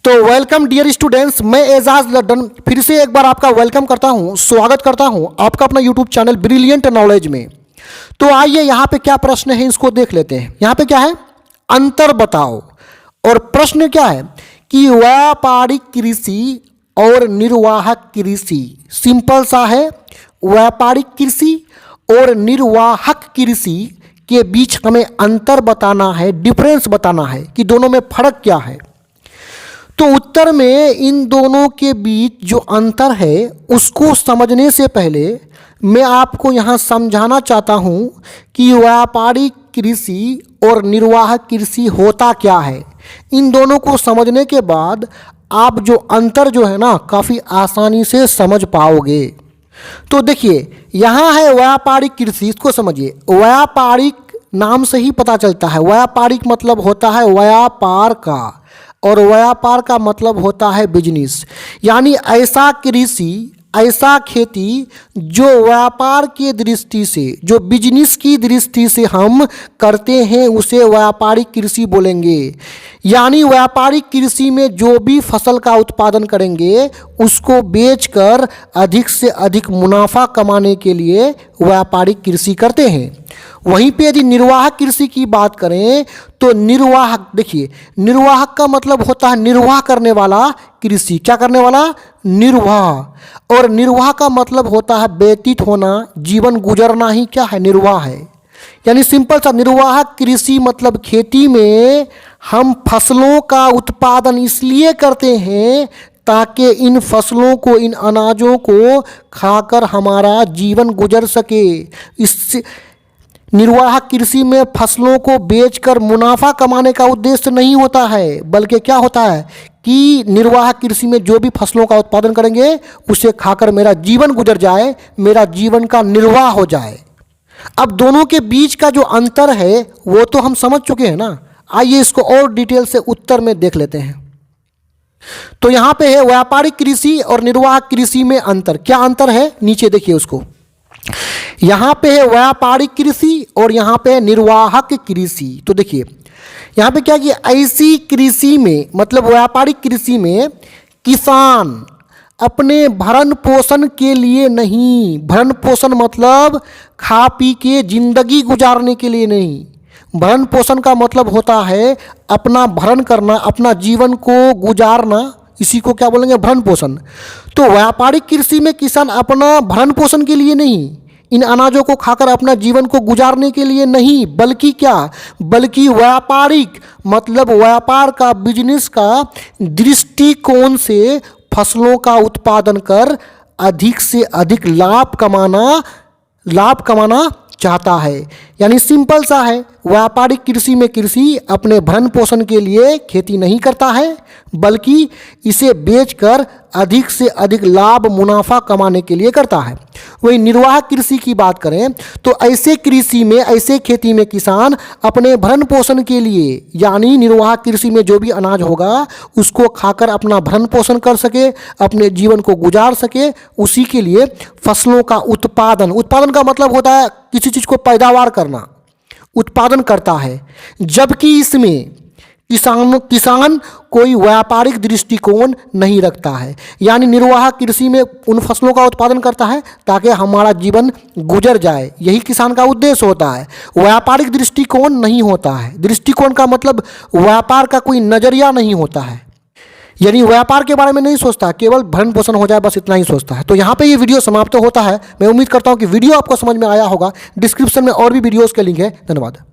तो welcome dear students, मैं एजाज लड्डन फिर से एक बार आपका वेलकम करता हूं, स्वागत करता हूं आपका अपना यूट्यूब चैनल ब्रिलियंट नॉलेज में। तो आइए यहाँ पे क्या प्रश्न है इसको देख लेते हैं। यहाँ पे क्या है, अंतर बताओ। और प्रश्न क्या है कि व्यापारिक कृषि और निर्वाहक कृषि, सिंपल सा है। व्यापारिक कृषि और निर्वाहक कृषि के बीच हमें अंतर बताना है, डिफरेंस बताना है कि दोनों में फर्क क्या है। तो उत्तर में इन दोनों के बीच जो अंतर है उसको समझने से पहले मैं आपको यहाँ समझाना चाहता हूँ कि व्यापारिक कृषि और निर्वाहक कृषि होता क्या है। इन दोनों को समझने के बाद आप जो अंतर जो है ना काफ़ी आसानी से समझ पाओगे। तो देखिए यहाँ है व्यापारिक कृषि, इसको समझिए। व्यापारिक नाम से ही पता चलता है, व्यापारिक मतलब होता है व्यापार का, और व्यापार का मतलब होता है बिजनेस। यानी ऐसा कृषि, ऐसा खेती जो व्यापार की दृष्टि से, जो बिजनेस की दृष्टि से हम करते हैं उसे व्यापारिक कृषि बोलेंगे। यानी व्यापारिक कृषि में जो भी फसल का उत्पादन करेंगे उसको बेचकर अधिक से अधिक मुनाफा कमाने के लिए व्यापारिक कृषि करते हैं। वहीं पे यदि निर्वाहक कृषि की बात करें तो निर्वाहक, देखिए निर्वाहक का मतलब होता है निर्वाह करने वाला कृषि। क्या करने वाला? निर्वाह। और निर्वाह का मतलब होता है व्यतीत होना, जीवन गुजरना ही क्या है, निर्वाह है। यानी सिंपल सा निर्वाहक कृषि मतलब खेती में हम फसलों का उत्पादन इसलिए करते हैं ताकि इन फसलों को, इन अनाजों को खाकर हमारा जीवन गुजर सके। इससे निर्वाहक कृषि में फसलों को बेचकर मुनाफा कमाने का उद्देश्य नहीं होता है, बल्कि क्या होता है कि निर्वाहक कृषि में जो भी फसलों का उत्पादन करेंगे उसे खाकर मेरा जीवन गुजर जाए, मेरा जीवन का निर्वाह हो जाए। अब दोनों के बीच का जो अंतर है वो तो हम समझ चुके हैं ना। आइए इसको और डिटेल से उत्तर में देख लेते हैं। तो यहाँ पे है व्यापारिक कृषि और निर्वाहक कृषि में अंतर। क्या अंतर है, नीचे देखिए उसको। यहाँ पे है व्यापारिक कृषि और यहाँ पे है निर्वाहक कृषि। तो देखिए यहाँ पे क्या कि ऐसी कृषि में, मतलब व्यापारिक कृषि में किसान अपने भरण पोषण के लिए नहीं, भरण पोषण मतलब खा पी के जिंदगी गुजारने के लिए नहीं। भरण पोषण का मतलब होता है अपना भरण करना, अपना जीवन को गुजारना, इसी को क्या बोलेंगे, भरण पोषण। तो व्यापारिक कृषि में किसान अपना भरण पोषण के लिए नहीं, इन अनाजों को खाकर अपना जीवन को गुजारने के लिए नहीं, बल्कि क्या, बल्कि व्यापारिक मतलब व्यापार का, बिजनेस का दृष्टिकोण से फसलों का उत्पादन कर अधिक से अधिक लाभ कमाना चाहता है। यानी सिंपल सा है, व्यापारिक कृषि में कृषि अपने भरण पोषण के लिए खेती नहीं करता है, बल्कि इसे बेचकर अधिक से अधिक लाभ मुनाफा कमाने के लिए करता है। वही निर्वाहक कृषि की बात करें तो ऐसे कृषि में, ऐसे खेती में किसान अपने भरण पोषण के लिए, यानी निर्वाहक कृषि में जो भी अनाज होगा उसको खाकर अपना भरण पोषण कर सके, अपने जीवन को गुजार सके, उसी के लिए फसलों का उत्पादन, उत्पादन का मतलब होता है किसी चीज़ को पैदावार करना, उत्पादन करता है। जबकि इसमें किसान कोई व्यापारिक दृष्टिकोण नहीं रखता है। यानी निर्वाहक कृषि में उन फसलों का उत्पादन करता है ताकि हमारा जीवन गुजर जाए, यही किसान का उद्देश्य होता है। व्यापारिक दृष्टिकोण नहीं होता है। दृष्टिकोण का मतलब व्यापार का कोई नज़रिया नहीं होता है, यानी व्यापार के बारे में नहीं सोचता, केवल भरण पोषण हो जाए बस इतना ही सोचता है। तो यहाँ पे ये वीडियो समाप्त होता है। मैं उम्मीद करता हूँ कि वीडियो आपको समझ में आया होगा। डिस्क्रिप्शन में और भी वीडियोज़ के लिंक है। धन्यवाद।